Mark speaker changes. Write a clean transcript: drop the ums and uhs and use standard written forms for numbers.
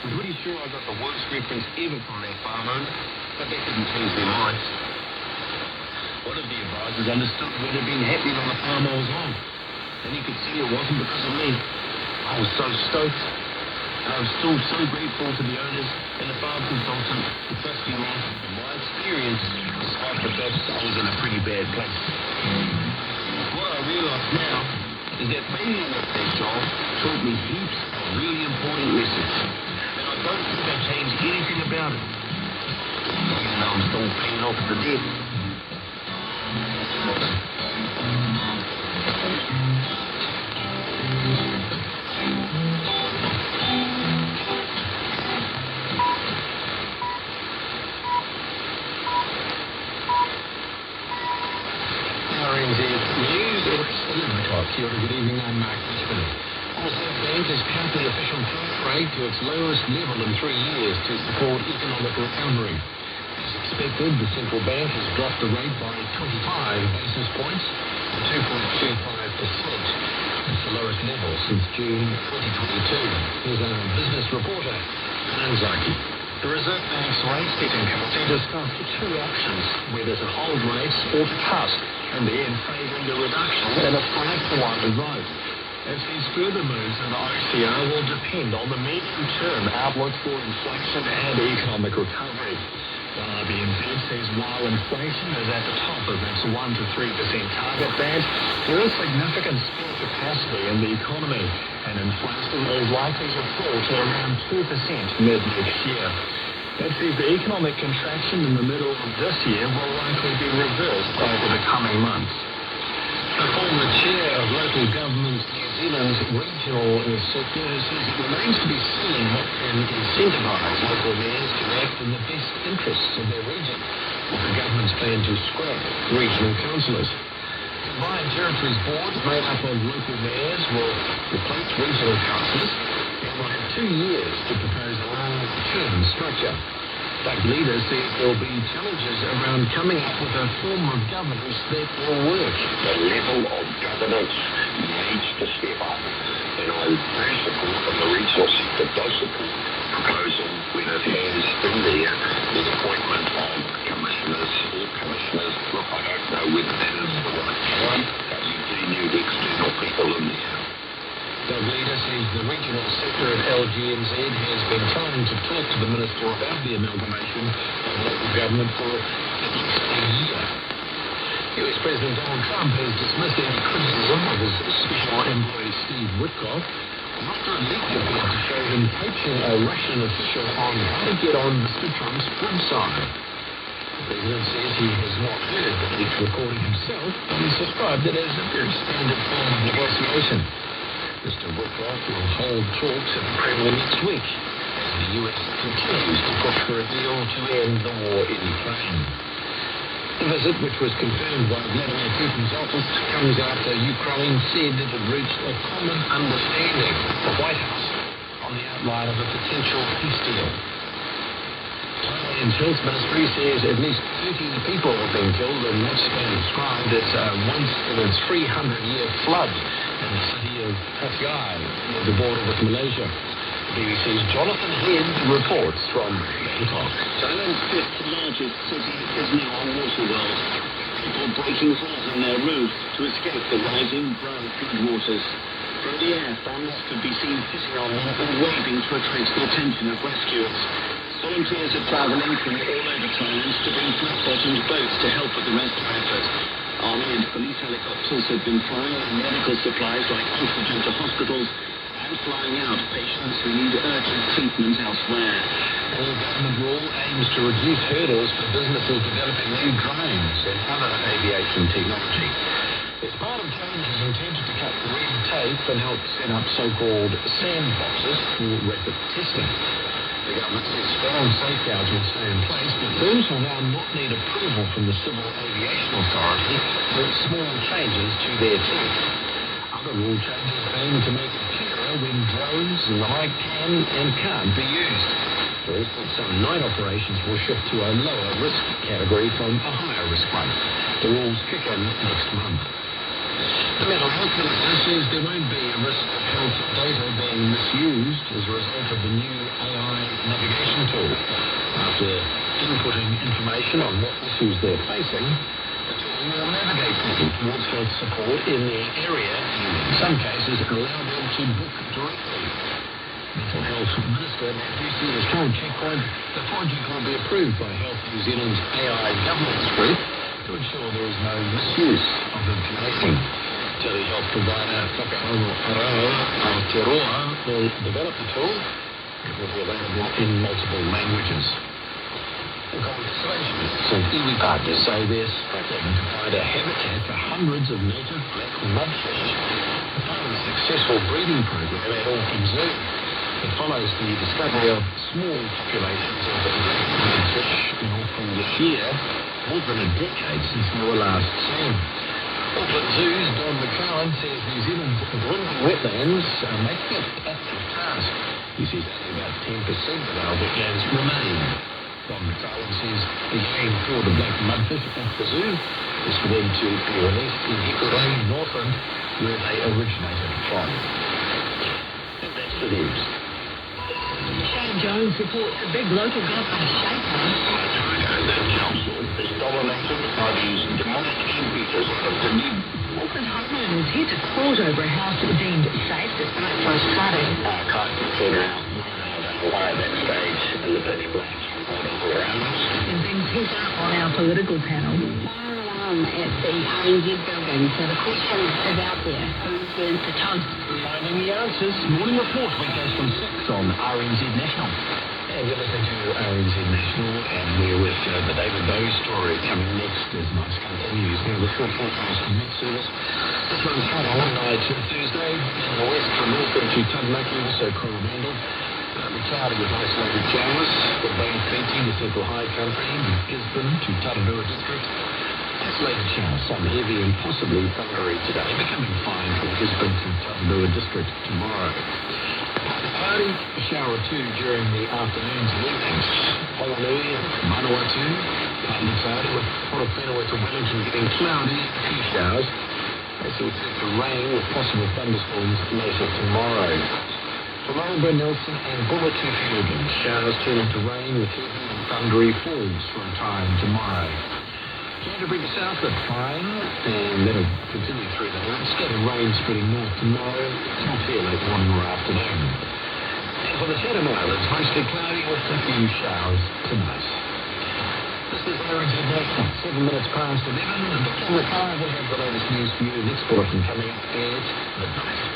Speaker 1: I'm pretty sure I got the worst reference ever from that farm owner, but that didn't change their minds. One of the advisors understood what had been happening on the farm I was on, and he could see it wasn't because of me. I was so stoked, and I'm still so grateful to the owners and the farm consultant for trusting me in my experience, despite the fact I was in a pretty bad place. What I realise now is that being at that job taught me heaps of really important lessons, and I don't think I changed anything about it, even though I'm still paying off the debt.
Speaker 2: Good evening, I'm Mark Richmond. Reserve Bank has cut the official growth rate to its lowest level in 3 years to support economic recovery. As expected, the central bank has dropped the rate by 25 basis points to 2.25%. It's the lowest level since June 2022. Here's our business reporter, Anzaki. The Reserve Bank's rate-setting committee discussed two options, whether to hold rates or to cut, and then favouring the reduction in a 5-to-1 vote. As these further moves in IC-R will depend on the medium-term outlook for inflation and economic recovery. While RBNZ says while inflation is at the top of its 1 to 3% target band, there is significant spare capacity in the economy, and inflation is likely to fall to around 2% mid-next year. That says the economic contraction in the middle of this year will likely be reversed over the coming months. The former chair of local government New Zealand's regional sector says it remains to be seen what can incentivise local mayors to act in the best interests of their region, with the government's plan to scrap regional councillors. Combined Territories Board, made up of local mayors, will replace regional councillors and will have 2 years to propose a long-term structure. But leaders say there will be challenges around coming up with a form of governance that will work.
Speaker 3: The level of governance needs to step up, and I do support, and the regional sector does support, proposal when it has in there the appointment of commissioners or commissioners. Look, I don't know whether that is the right time, but you do need external people in there.
Speaker 2: The leader says the regional sector at LGNZ has been trying to talk to the minister about the amalgamation of local government for at least a year. US President Donald Trump has dismissed any criticism of his special envoy Steve Witkoff after a leak appeared to show him coaching a Russian official on how to get on Mr. Trump's website. The president says he has not heard the leaked recording himself, but he's described it as a very standard form of negotiation. Mr. Witkoff will hold talks at the Kremlin next week as the US continues to push for a deal to end the war in Ukraine. The visit, which was confirmed by Vladimir Putin's office, comes after Ukraine said it had reached a common understanding with the White House on the outline of a potential peace deal. Thailand's health ministry says at least 30 people have been killed in what's been described as a once-in-a-300-year flood in the city of Pattaya, near the border with Malaysia. BBC's Jonathan Head reports from Bangkok.
Speaker 4: Thailand's fifth largest city is now on water wells. People breaking holes in their roofs to escape the rising brown floodwaters. From the air, families could be seen sitting on them and waving to attract the attention of rescuers. Volunteers are travelling from all over Thailand to bring flat-bottomed boats to help with the rescue effort. Army and police helicopters have been flying medical supplies like oxygen to hospitals and flying out patients who need urgent treatment elsewhere.
Speaker 2: The government rule aims to reduce hurdles for businesses developing new drones and other aviation technology. As part of changes intended to cut red tape and help set up so-called sandboxes for rapid testing. The government says strong safeguards will stay in place, but firms will now not need approval from the Civil Aviation Authority for small changes to their tech. Other rule changes aim to make it clearer when drones and the like can and can't be used. For instance, some night operations will shift to a lower risk category from a higher risk one. The rules kick in next month. The Mental Health Minister says there won't be a risk of health data being misused as a result of the new AI after inputting information on what issues they're facing, the tool will navigate them towards health support in their area and in some cases allow them to book directly. Mental Health Minister Matthew said as current checkpoint, the project will be approved by Health New Zealand's AI governance group to ensure there is no misuse of information. Telehealth provider Whakaaro Aotearoa will develop the tool. It will be available in multiple languages. The conservationists and iwi partners say they're struggling to find a habitat for hundreds of native black mudfish. Part of a successful breeding program at Auckland Zoo. It follows the discovery of small populations of black mudfish in Auckland this year, more than a decade since they were last seen. Auckland Zoo's Don McCowan says New Zealand's dwindling wetlands are making it a active task. He says only about 10% of our wetlands remain. Don McCowan says the aim for the black mudfish at the zoo is for them to be released in Hikurai, Northland, where they originated from. And that's the news.
Speaker 5: Shane Jones reports a big local government shakedown.
Speaker 3: The council is dominated by these demonic computers of the new.
Speaker 5: Auckland homeowners here to court over a house deemed safe despite flash flooding.
Speaker 3: Can't figure out why at that stage in the pitch black all around us.
Speaker 5: And things hit up on our political panel.
Speaker 6: At the RNZ building, so the question is out there, who burnt the toast?
Speaker 2: Finding the answers. Morning Report weekdays from 6 on RNZ National. And you're listening to RNZ National, and we're with the David Bose story coming next as night continues. Now the short forecast from Met Service. This one's hot on night Thursday in the west from Milford to Taranaki, also Coromandel. The cloudy with isolated showers from Bay Fiji to Central High Country, Gisborne to Taranaki District. Isolated showers, some heavy and possibly thundery today, becoming fine from Gisborne to Taranaki District tomorrow. Party, a shower or two during the afternoons and evenings. Honolulu, Manawatu, partly cloudy with Portofino to Wellington getting cloudy, a few showers. Also expect the rain with possible thunderstorms later tomorrow. Tomorrow, Nelson and Bonito Field, showers turn into rain with heavy and thundery falls for a time tomorrow. Canterbury to Southland, fine, and that'll continue through the night. Scattered rain spreading north tomorrow, not here late morning or afternoon. And for the Chatham Islands, mostly cloudy with a few showers tonight. This is RNZ National, 7 minutes past 11. And in the car, we'll have the latest news for you. Next bulletin coming at midnight.